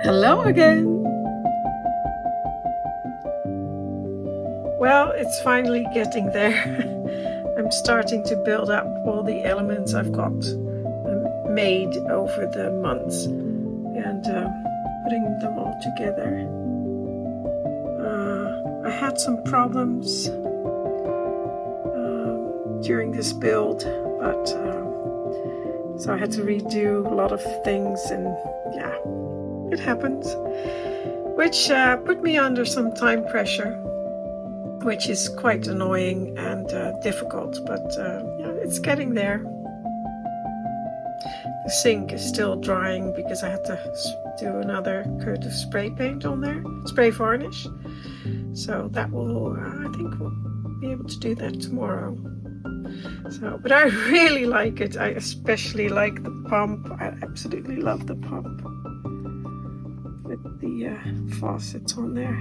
Hello again. Well, it's finally getting there. I'm starting to build up all the elements I've got made over the months and putting them all together. I had some problems during this build, but so I had to redo a lot of things, and yeah, it happens, which put me under some time pressure, which is quite annoying and difficult, but yeah, it's getting there. The sink is still drying because I had to do another coat of spray paint on there, spray varnish. So that will, I think we'll be able to do that tomorrow. So, but I really like it. I especially like the pump. I absolutely love the pump with the faucets on there.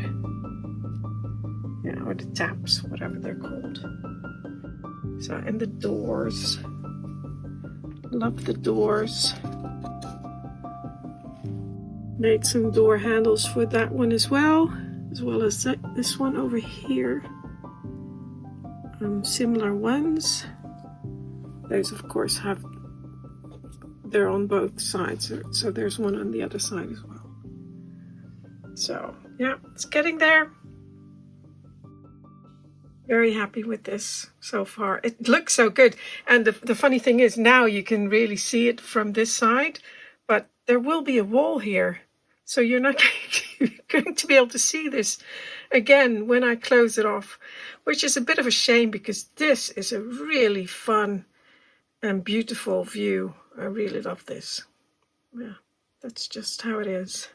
Yeah, or the taps, whatever they're called. So, and the doors. Love the doors. Made some door handles for that one as well as this one over here. Similar ones. Those, of course, they're on both sides, so there's one on the other side as well. So, yeah, it's getting there. Very happy with this so far. It looks so good. And the funny thing is, now you can really see it from this side, but there will be a wall here. So you're not going to be able to see this again when I close it off, which is a bit of a shame because this is a really fun and beautiful view. I really love this. Yeah, that's just how it is.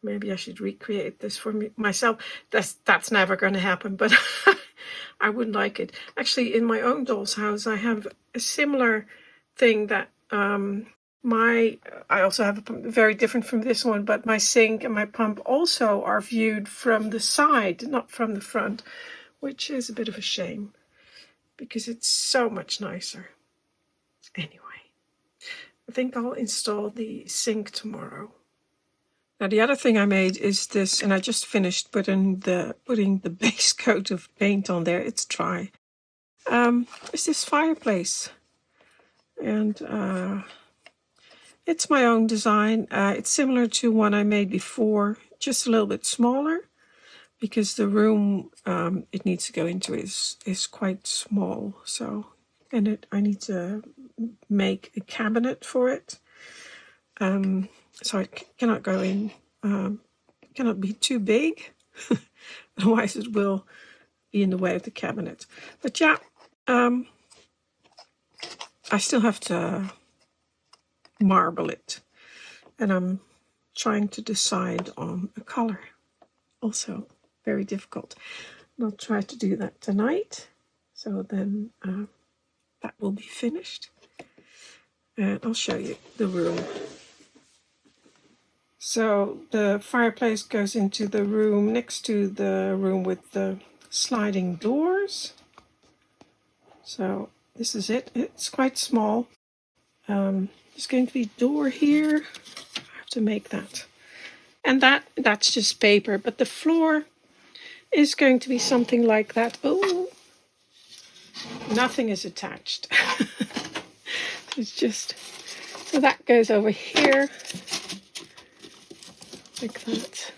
Maybe I should recreate this for myself. That's never going to happen, but I would like it. Actually, in my own doll's house, I have a similar thing that I also have a very different from this one, but my sink and my pump also are viewed from the side, not from the front, which is a bit of a shame because it's so much nicer. Anyway, I think I'll install the sink tomorrow. Now the other thing I made is this, and I just finished putting the base coat of paint on there. It's dry. It's this fireplace, and it's my own design. It's similar to one I made before, just a little bit smaller, because the room it needs to go into is quite small. So, and I need to make a cabinet for it. So it cannot go in, cannot be too big, otherwise it will be in the way of the cabinet. But yeah, I still have to marble it, and I'm trying to decide on a color. Also very difficult. And I'll try to do that tonight, so then that will be finished, and I'll show you the room. So the fireplace goes into the room next to the room with the sliding doors. So this is it. It's quite small. There's going to be a door here. I have to make that. And that's just paper, but the floor is going to be something like that. Oh, nothing is attached. It's just, so that goes over here. Like that.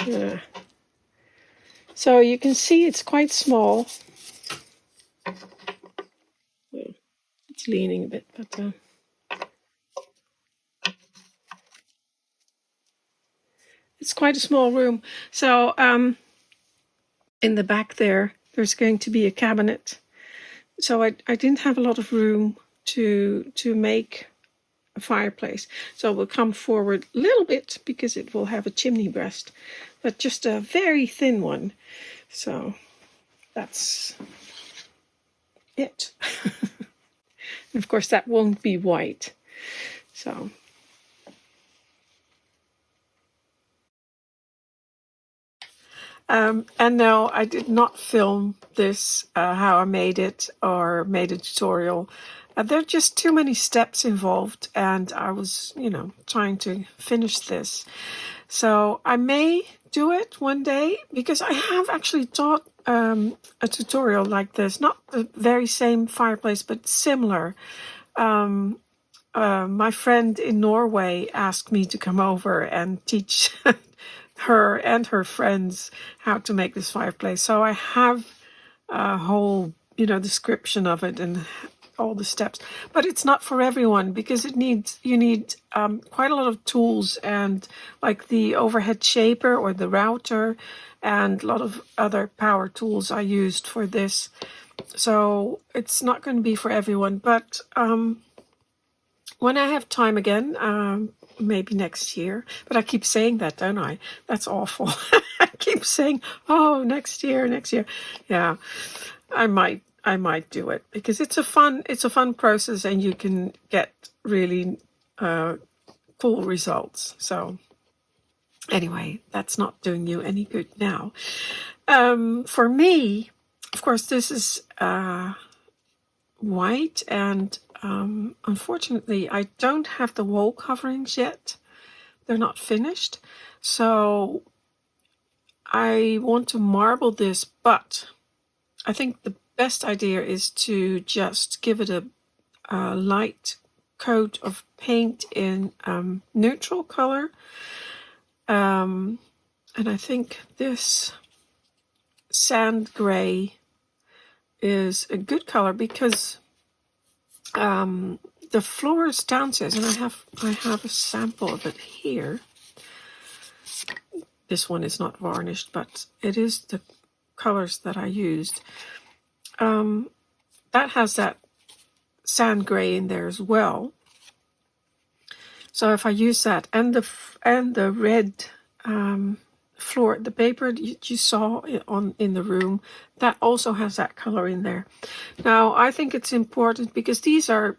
Yeah. So you can see it's quite small. It's leaning a bit, but it's quite a small room. So in the back there's going to be a cabinet. So I didn't have a lot of room to make a fireplace. So we'll come forward a little bit because it will have a chimney breast, but just a very thin one. So that's it. And of course that won't be white. So and no, I did not film this, how I made it, or made a tutorial. There are just too many steps involved, and I was, trying to finish this. So I may do it one day, because I have actually taught a tutorial like this, not the very same fireplace, but similar. My friend in Norway asked me to come over and teach her and her friends how to make this fireplace. So I have a whole, description of it and all the steps. But it's not for everyone, because you need quite a lot of tools, and like the overhead shaper or the router, and a lot of other power tools I used for this. So it's not going to be for everyone. But when I have time again, maybe next year. But I keep saying that, don't I? That's awful. I keep saying, oh, next year. Yeah, I might do it, because it's a fun process, and you can get really cool results. So anyway, that's not doing you any good now. For me, of course, this is white, and unfortunately I don't have the wall coverings yet. They're not finished, so I want to marble this, but I think the best idea is to just give it a light coat of paint in neutral color, and I think this sand gray is a good color, because the floors downstairs, and I have a sample of it here. This one is not varnished, but it is the colors that I used. That has that sand gray in there as well. So if I use that, and the red floor, the paper you saw in the room, that also has that color in there. Now I think it's important, because these are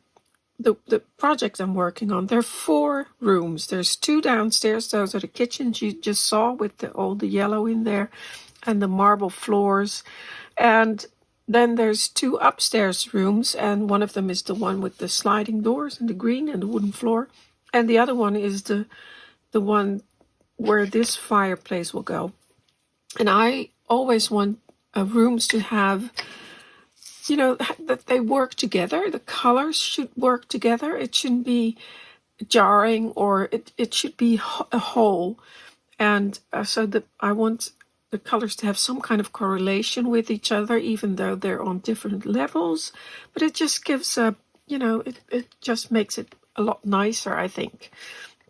the project I'm working on. There are 4 rooms. There's 2 downstairs. Those are the kitchens you just saw with all the yellow in there and the marble floors. And then there's 2 upstairs rooms, and one of them is the one with the sliding doors and the green and the wooden floor. And the other one is the one where this fireplace will go. And I always want rooms to have, that they work together. The colors should work together. It shouldn't be jarring, or it should be a whole. And so that I want the colors to have some kind of correlation with each other, even though they're on different levels. But it just gives it just makes it a lot nicer, I think,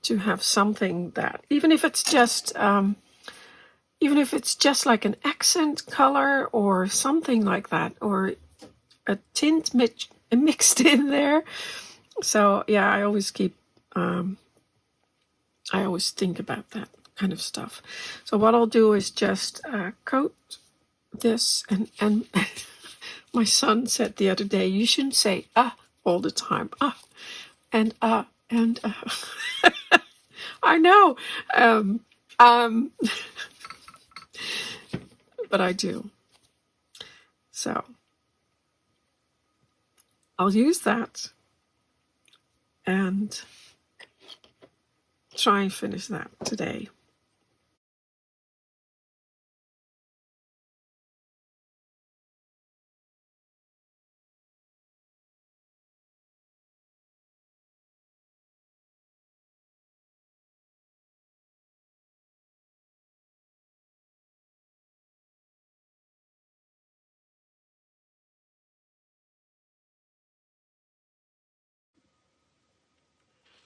to have something that, even if it's just like an accent color or something like that, or a tint mixed in there. So yeah, I always think about that kind of stuff. So what I'll do is just coat this, and my son said the other day, you shouldn't say all the time, and I know, but I do. So I'll use that and try and finish that today.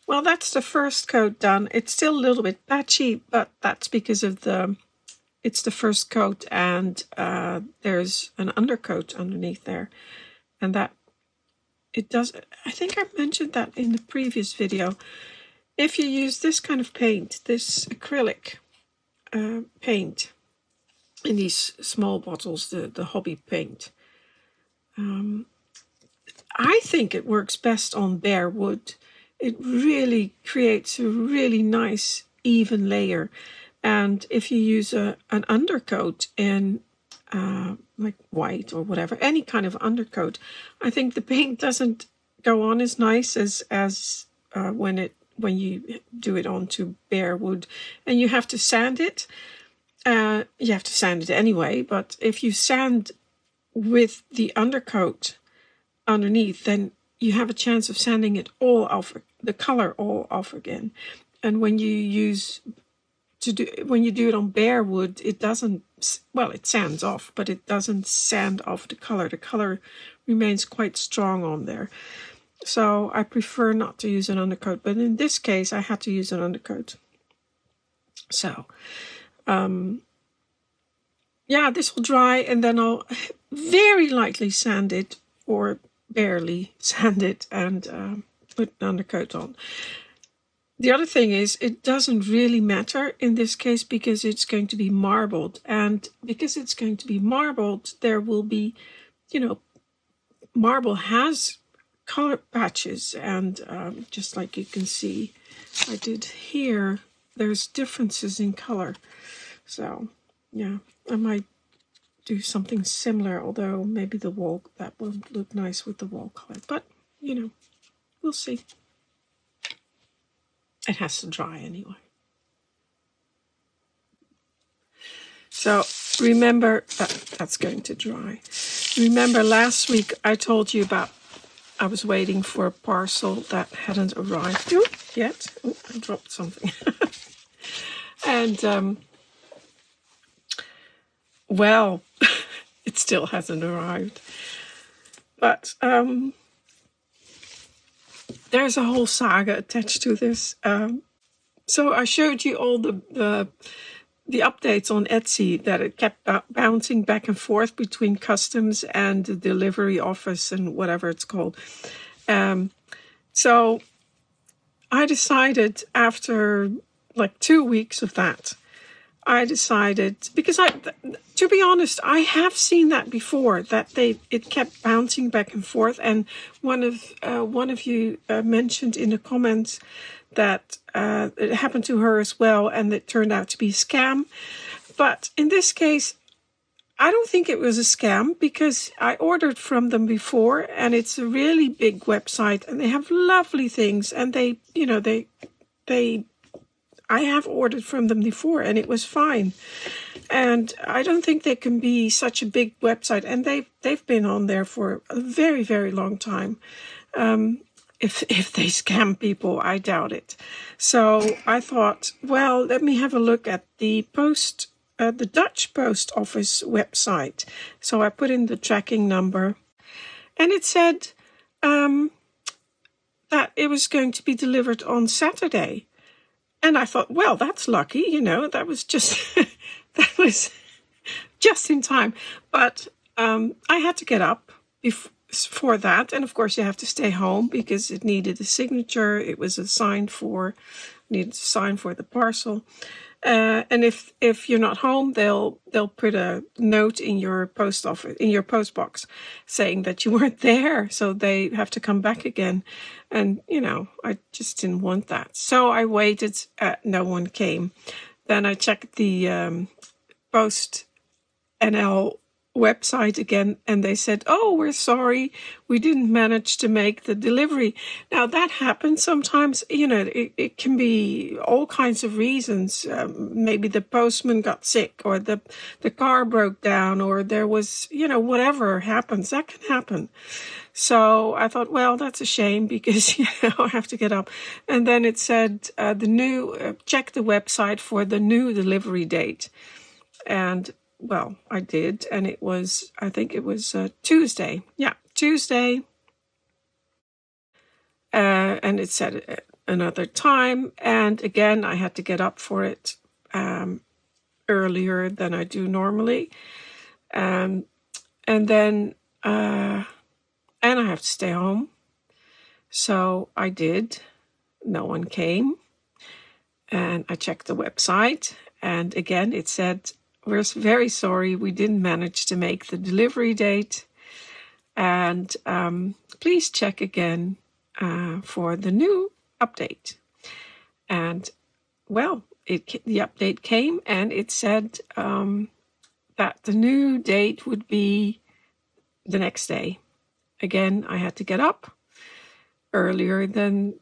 Well, that's the first coat done. It's still a little bit patchy, but that's because of it's the first coat, and there's an undercoat underneath there. And that, it does, I think I mentioned that in the previous video. If you use this kind of paint, this acrylic paint in these small bottles, the hobby paint, I think it works best on bare wood. It really creates a really nice even layer. And if you use an undercoat in like white or whatever, any kind of undercoat, I think the paint doesn't go on as nice as when you do it onto bare wood, and you have to sand it. You have to sand it anyway, but if you sand with the undercoat underneath, then you have a chance of sanding it all off, the color all off again. And when you do it on bare wood, it doesn't, well, it sands off, but it doesn't sand off the color. The color remains quite strong on there. So I prefer not to use an undercoat, but in this case I had to use an undercoat. So yeah, this will dry, and then I'll very lightly sand it, or barely sand it, and put an undercoat on. The other thing is, it doesn't really matter in this case because it's going to be marbled. And because it's going to be marbled, there will be, marble has color patches. And just like you can see, I did here, there's differences in color. So, yeah, I might do something similar, although maybe the wall, that won't look nice with the wall color. But, we'll see. It has to dry anyway. So remember, that's going to dry. Remember last week I told you about, I was waiting for a parcel that hadn't arrived yet. Oh, I dropped something. And, well, it still hasn't arrived. But, there's a whole saga attached to this. So I showed you all the updates on Etsy, that it kept bouncing back and forth between customs and the delivery office and whatever it's called. So I decided, after like 2 weeks of that, I decided, because to be honest, I have seen that before, that it kept bouncing back and forth. And one of you mentioned in the comments that it happened to her as well, and it turned out to be a scam. But in this case, I don't think it was a scam, because I ordered from them before, and it's a really big website, and they have lovely things, and I have ordered from them before, and it was fine. And I don't think they can be such a big website, and they've been on there for a very, very long time. If they scam people, I doubt it. So I thought, well, let me have a look at the Dutch post office website. So I put in the tracking number, and it said that it was going to be delivered on Saturday. And I thought, well, that's lucky, that was just that was just in time. But I had to get up for that, and of course you have to stay home because it needed a signature. It was needed to sign for the parcel. And if you're not home, they'll put a note in your post office, in your post box, saying that you weren't there, so they have to come back again. And I just didn't want that, so I waited. No one came. Then I checked the Post NL website again, and they said, "Oh, we're sorry, we didn't manage to make the delivery." Now that happens sometimes. It can be all kinds of reasons. Maybe the postman got sick, or the car broke down, or there was whatever happens. That can happen. So I thought, well, that's a shame, because I have to get up. And then it said check the website for the new delivery date. And well, I did, and I think it was Tuesday. Yeah, Tuesday. And it said another time. And again, I had to get up for it earlier than I do normally. And then, and I have to stay home. So I did. No one came. And I checked the website. And again, it said, "We're very sorry, we didn't manage to make the delivery date. And please check again for the new update." And well, the update came, and it said that the new date would be the next day. Again, I had to get up, earlier than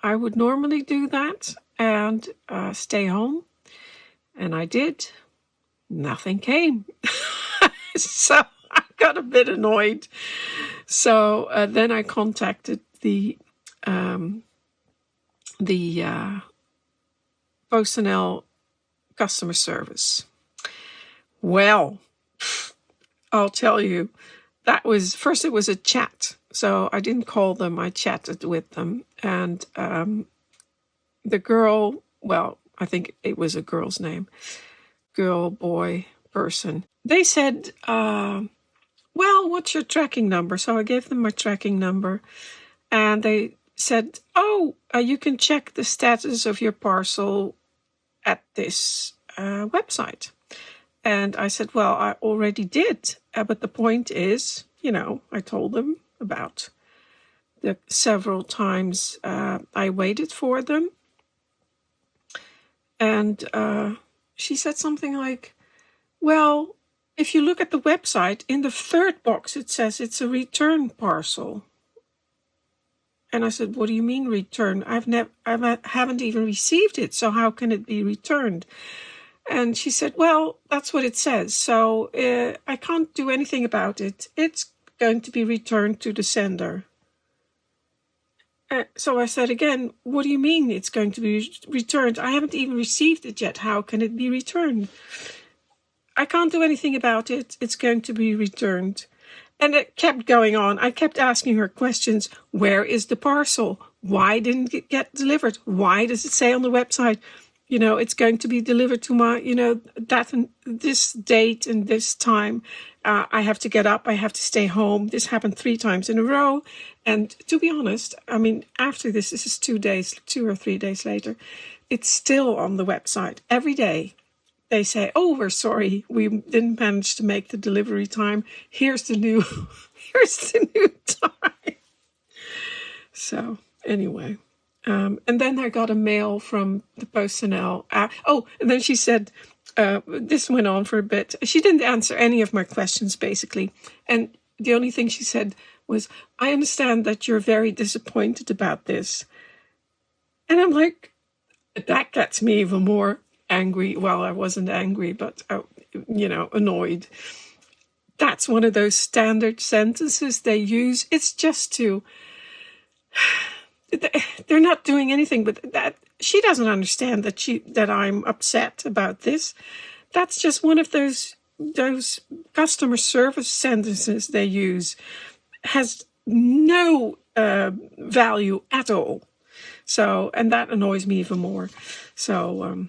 I would normally do that and stay home. And I did. Nothing came. So I got a bit annoyed. So then I contacted the PostNL customer service. Well, I'll tell you, that was first. It was a chat, so I didn't call them. I chatted with them, and the girl. Well, I think it was a girl's name. Girl, boy, person. They said, "Well, what's your tracking number?" So I gave them my tracking number, and they said, "Oh, you can check the status of your parcel at this website." And I said, well, I already did. But the point is, I told them about the several times I waited for them. And she said something like, well, if you look at the website, in the third box, it says it's a return parcel. And I said, what do you mean return? I haven't even received it. So how can it be returned? And she said, well, that's what it says. So I can't do anything about it. It's going to be returned to the sender. So I said again, what do you mean it's going to be returned? I haven't even received it yet. How can it be returned? I can't do anything about it. It's going to be returned. And it kept going on. I kept asking her questions. Where is the parcel? Why didn't it get delivered? Why does it say on the website, it's going to be delivered to my, that and this date and this time. I have to get up. I have to stay home. This happened 3 times in a row. And to be honest, after this is 2 or 3 days later, it's still on the website every day. They say, oh, we're sorry. We didn't manage to make the delivery time. Here's the new time. So anyway. And then I got a mail from the PostNL. And then she said, this went on for a bit. She didn't answer any of my questions, basically. And the only thing she said was, I understand that you're very disappointed about this. And I'm like, that gets me even more angry. Well, I wasn't angry, but, annoyed. That's one of those standard sentences they use. It's just to... They're not doing anything, but that she doesn't understand that I'm upset about this. That's just one of those customer service sentences they use. Has no value at all. So, and that annoys me even more. So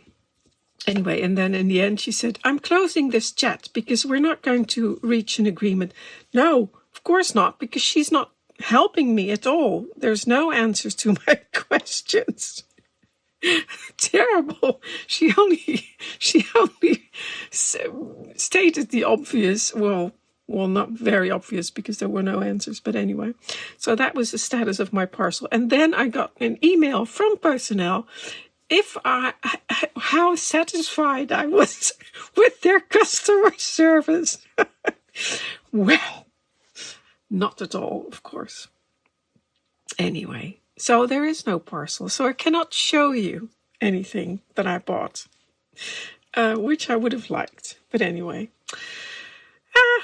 anyway, and then in the end she said, I'm closing this chat because we're not going to reach an agreement. No, of course not, because she's not helping me at all. There's no answers to my questions. Terrible. She only stated the obvious. Well, not very obvious because there were no answers. But anyway, so that was the status of my parcel. And then I got an email from PostNL how satisfied I was with their customer service. Well, not at all, of course. Anyway, so there is no parcel. So I cannot show you anything that I bought, which I would have liked. But anyway,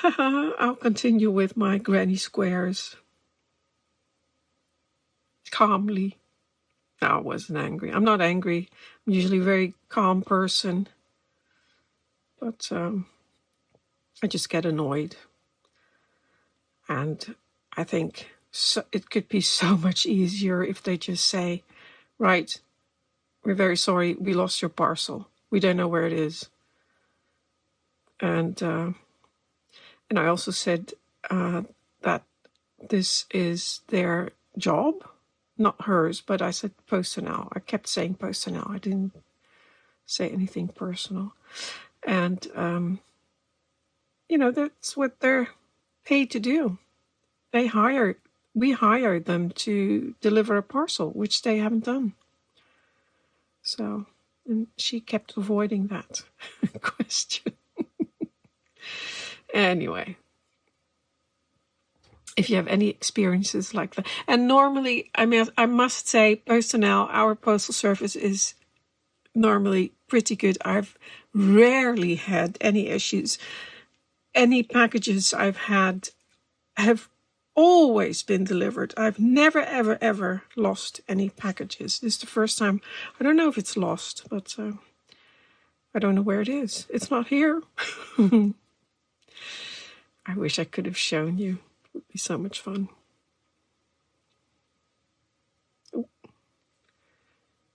I'll continue with my granny squares. Calmly. No, I wasn't angry. I'm not angry. I'm usually a very calm person. But I just get annoyed. And I think it could be so much easier if they just say, right, we're very sorry, we lost your parcel. We don't know where it is. And I also said that this is their job, not hers, but I said PostNL. I kept saying PostNL. I didn't say anything personal. And, that's what they're paid to do. We hired them to deliver a parcel, which they haven't done. So, and she kept avoiding that question. Anyway, if you have any experiences like that. And normally, I mean, I must say, PostNL, our postal service is normally pretty good. I've rarely had any issues. Any packages I've had have always been delivered. I've never, ever, ever lost any packages. This is the first time. I don't know if it's lost, but I don't know where it is. It's not here. I wish I could have shown you. It would be so much fun. Oh.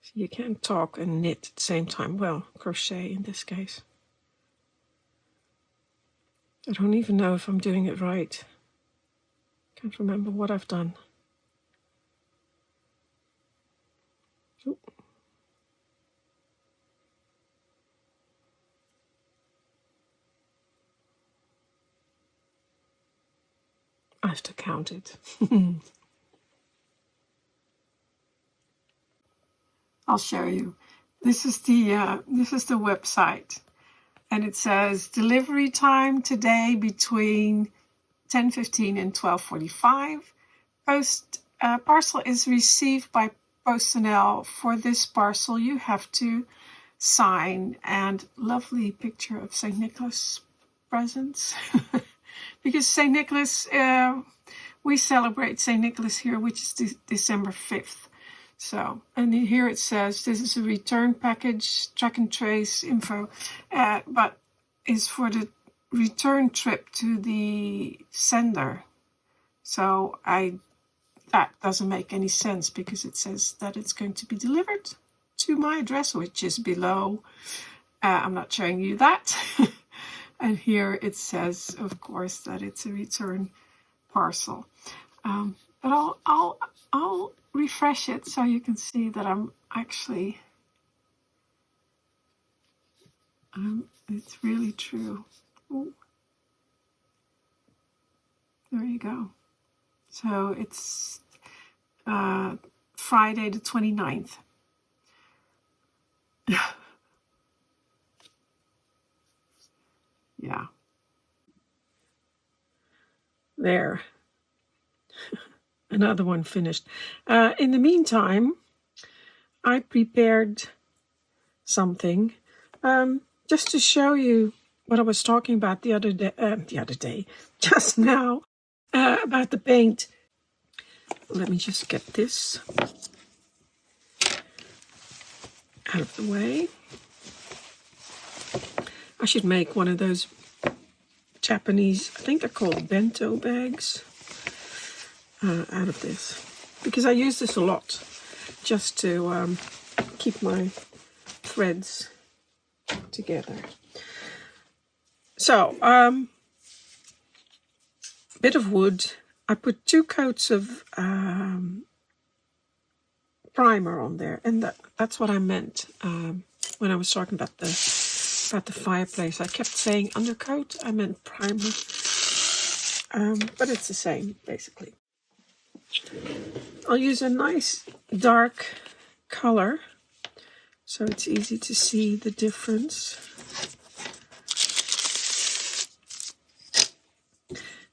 So you can't talk and knit at the same time. Well, crochet in this case. I don't even know if I'm doing it right. Can't remember what I've done. Oh. I have to count it. I'll show you. This is the website, and it says delivery time today between 10:15 and 12:45. Parcel is received by PostNL. For this parcel, you have to sign, and lovely picture of St. Nicholas presents. Because St. Nicholas, we celebrate St. Nicholas here, which is December 5th. So, and here it says this is a return package, track and trace info, but is for the return trip to the sender. So that doesn't make any sense because it says that it's going to be delivered to my address, which is below. I'm not showing you that. And here it says, of course, that it's a return parcel. But I'll refresh it so you can see that I'm actually. It's really true. Ooh. There you go. So it's Friday the 29th. Yeah. There. Another one finished. In the meantime, I prepared something just to show you what I was talking about the other day, just now, about the paint. Let me just get this out of the way. I should make one of those Japanese, I think they're called bento bags, out of this. Because I use this a lot, just to keep my threads together. So, bit of wood. I put 2 coats of primer on there, and that's what I meant when I was talking about the fireplace. I kept saying undercoat. I meant primer, but it's the same basically. I'll use a nice dark color so it's easy to see the difference.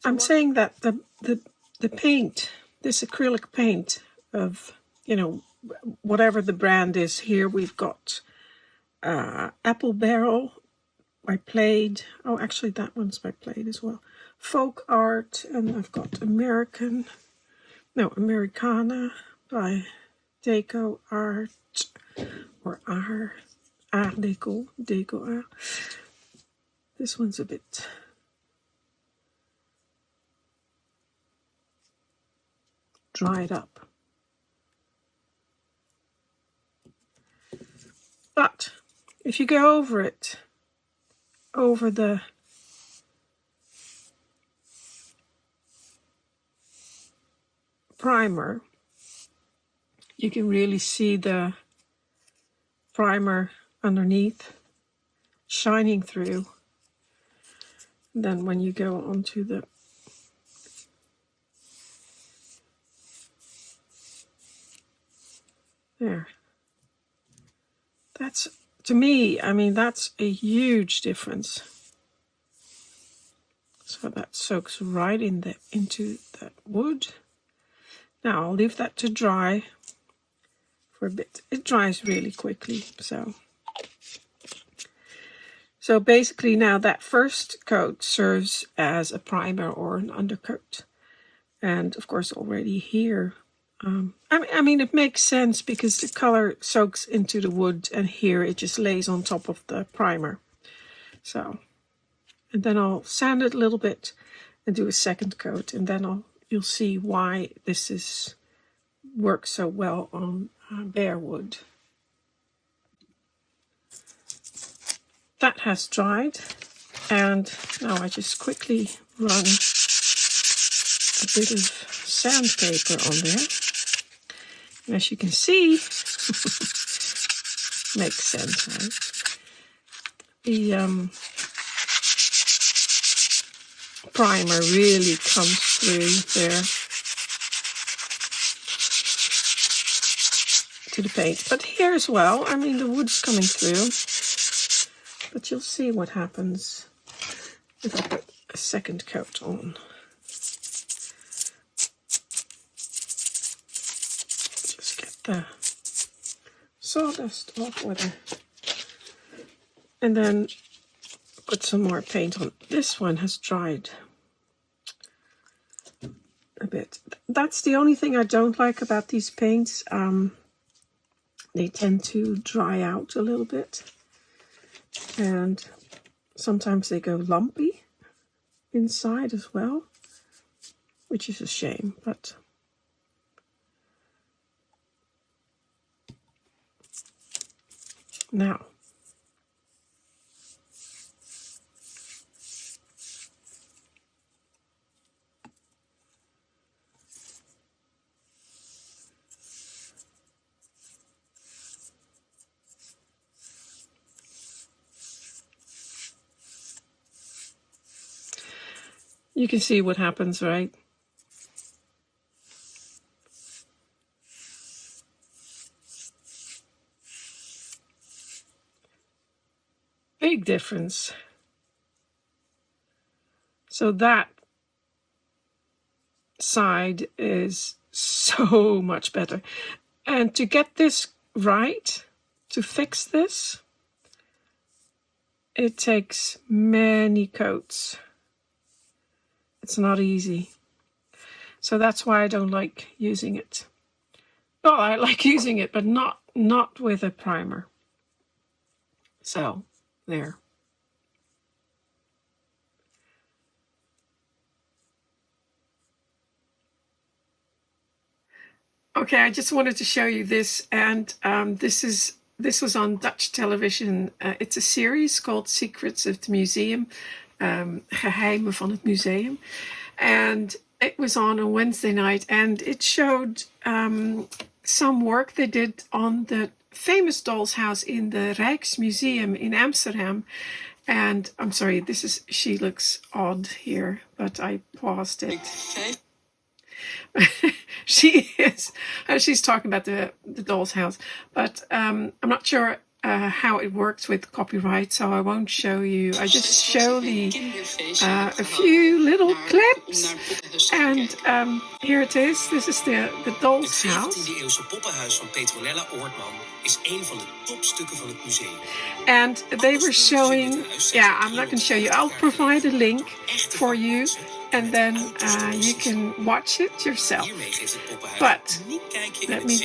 I'm saying that the paint, this acrylic paint of, whatever the brand is, here we've got Apple Barrel by Plaid. Oh, actually that one's by Plaid as well. Folk Art, and I've got Americana by Deco Art, or Art Deco Art. This one's a bit dried up. But if you go over it, over the primer, you can really see the primer underneath shining through. And then when you go onto the there, that's, to me, I mean, that's a huge difference. So So that soaks right into the wood. Now I'll leave that to dry for a bit. It dries really quickly. So basically now that first coat serves as a primer or an undercoat. And of course already here, I mean it makes sense because the color soaks into the wood and here it just lays on top of the primer. So, and then I'll sand it a little bit and do a second coat, and then you'll see why this works so well on bare wood. That has dried, and now I just quickly run a bit of sandpaper on there. And as you can see, makes sense, right? The primer really comes through there to the paint. But here as well, I mean the wood's coming through. But you'll see what happens if I put a second coat on. Just get the sawdust off with it. And then put some more paint on. This one has dried a bit. That's the only thing I don't like about these paints. They tend to dry out a little bit. And sometimes they go lumpy inside as well, which is a shame, but now you can see what happens, right? Big difference. So that side is so much better. And to get this right, to fix this, it takes many coats. It's not easy. So that's why I don't like using it. Well, I like using it, but not with a primer. So, there. Okay, I just wanted to show you this, and this was on Dutch television. It's a series called Secrets of the Museum, Geheimen van het Museum, and it was on a Wednesday night, and it showed some work they did on the famous Dolls'house in the Rijksmuseum in Amsterdam. And I'm sorry, she looks odd here, but I paused it. She's talking about the Dolls'house, but I'm not sure how it works with copyright, so I won't show you. I just show a few little clips, and here it is. This is the Dolls'house. Het 17e-eeuwse poppenhuis van Petronella Oortman is een van de topstukken van het museum. And they were showing, yeah, I'm not going to show you. I'll provide a link for you, and then you can watch it yourself. But let me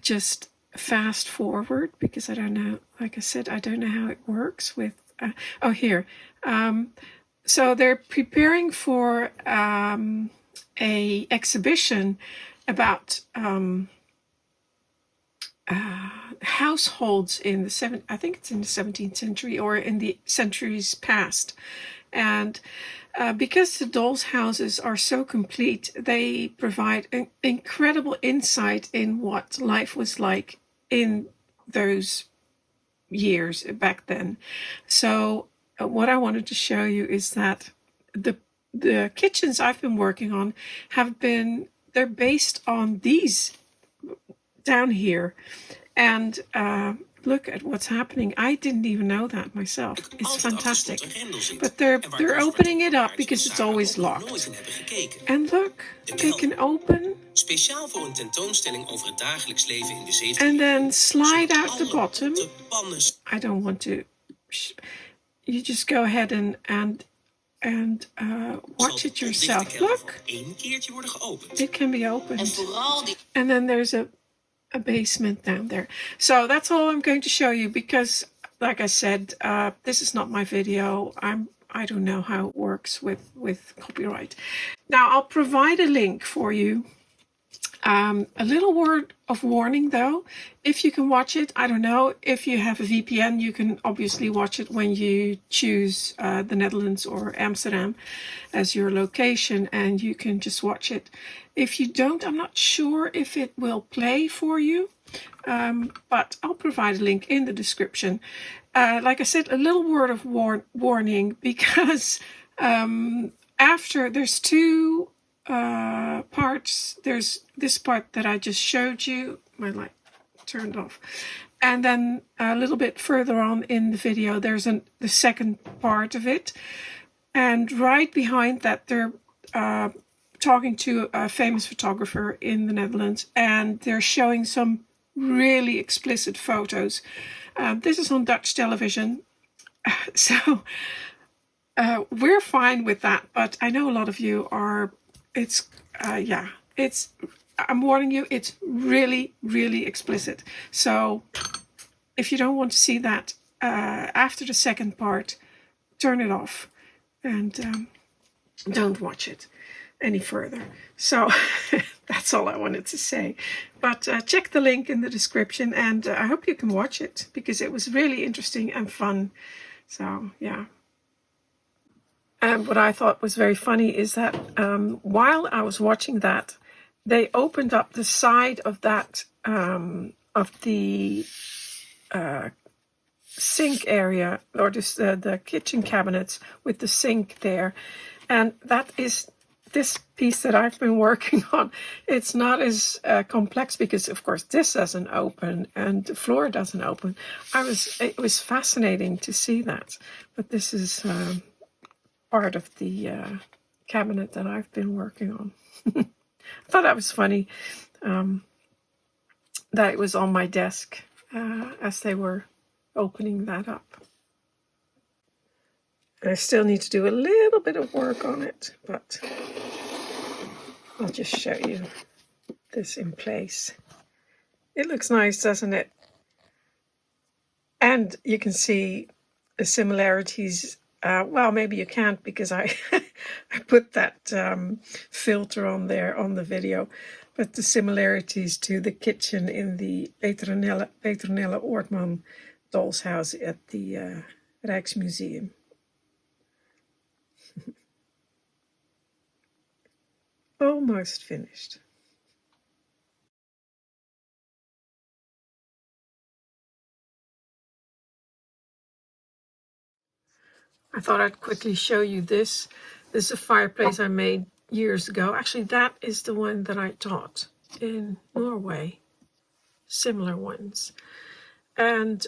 just fast forward, because I don't know, like I said, I don't know how it works with, here. So they're preparing for a exhibition about households in the I think it's in the 17th century or in the centuries past. And because the Dolls'houses are so complete, they provide an incredible insight in what life was like in those years back then. So what I wanted to show you is that the kitchens I've been working on they're based on these down here. And look at what's happening. I didn't even know that myself. It's fantastic. But they're opening it up because it's always locked. And look, they can open. Speciaal voor een tentoonstelling over het dagelijks leven in de 17e and then slide out the bottom. I don't want to. You just go ahead and watch it yourself. Look, it can be opened. And then there's a basement down there. So that's all I'm going to show you because, like I said, this is not my video. I don't know how it works with copyright. Now I'll provide a link for you. A little word of warning though, if you can watch it, I don't know, if you have a VPN, you can obviously watch it when you choose the Netherlands or Amsterdam as your location and you can just watch it. If you don't, I'm not sure if it will play for you, but I'll provide a link in the description. Like I said, a little word of warning because after there's two parts. There's this part that I just showed you. My light turned off. And then a little bit further on in the video, there's the second part of it. And right behind that, they're talking to a famous photographer in the Netherlands. And they're showing some really explicit photos. This is on Dutch television. So we're fine with that. But I know a lot of you are... I'm warning you, it's really, really explicit. So if you don't want to see that after the second part, turn it off and don't watch it any further. So that's all I wanted to say. But check the link in the description and I hope you can watch it because it was really interesting and fun. So yeah. And what I thought was very funny is that while I was watching that, they opened up the side of that, of the sink area, or the kitchen cabinets with the sink there. And that is this piece that I've been working on. It's not as complex because, of course, this doesn't open and the floor doesn't open. It was fascinating to see that. But this is... part of the cabinet that I've been working on. I thought that was funny that it was on my desk as they were opening that up. And I still need to do a little bit of work on it, but I'll just show you this in place. It looks nice, doesn't it? And you can see the similarities. Well, maybe you can't because I put that filter on there on the video, but the similarities to the kitchen in the Petronella Oortman Dolls'house at the Rijksmuseum. Almost finished. I thought I'd quickly show you this. This is a fireplace I made years ago. Actually, that is the one that I taught in Norway. Similar ones. And,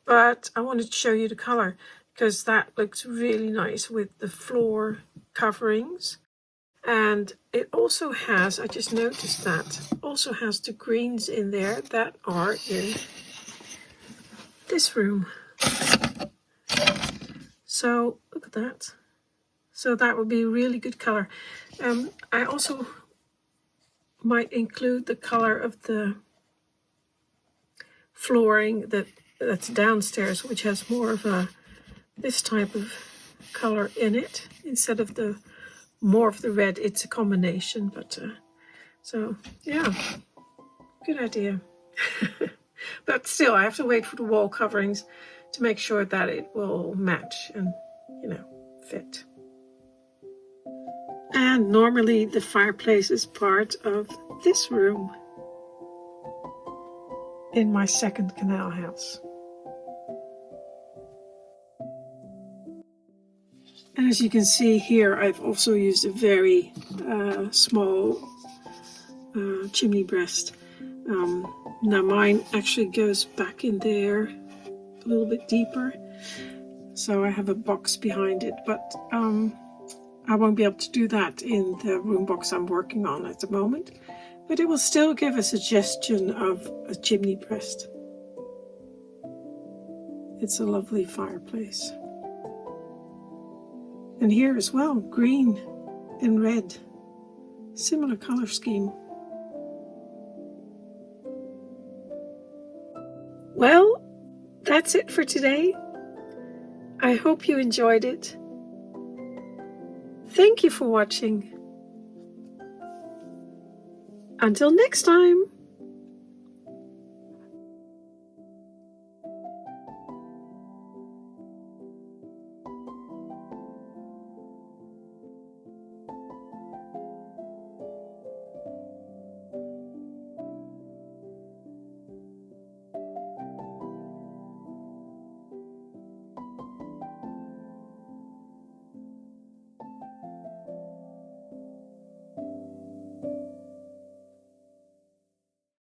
but I wanted to show you the color because that looks really nice with the floor coverings. And it also has, I just noticed that, also has the greens in there that are in this room. So look at that. So that would be a really good color. I also might include the color of the flooring that's downstairs, which has more of this type of color in it instead of more of the red. It's a combination, but so yeah, good idea. But still, I have to wait for the wall coverings to make sure that it will match and, fit. And normally the fireplace is part of this room in my second canal house. And as you can see here, I've also used a very small chimney breast. Now mine actually goes back in there a little bit deeper, so I have a box behind it, but I won't be able to do that in the room box I'm working on at the moment, but it will still give a suggestion of a chimney breast. It's a lovely fireplace. And here as well, green and red, similar color scheme. Well, that's it for today. I hope you enjoyed it. Thank you for watching. Until next time.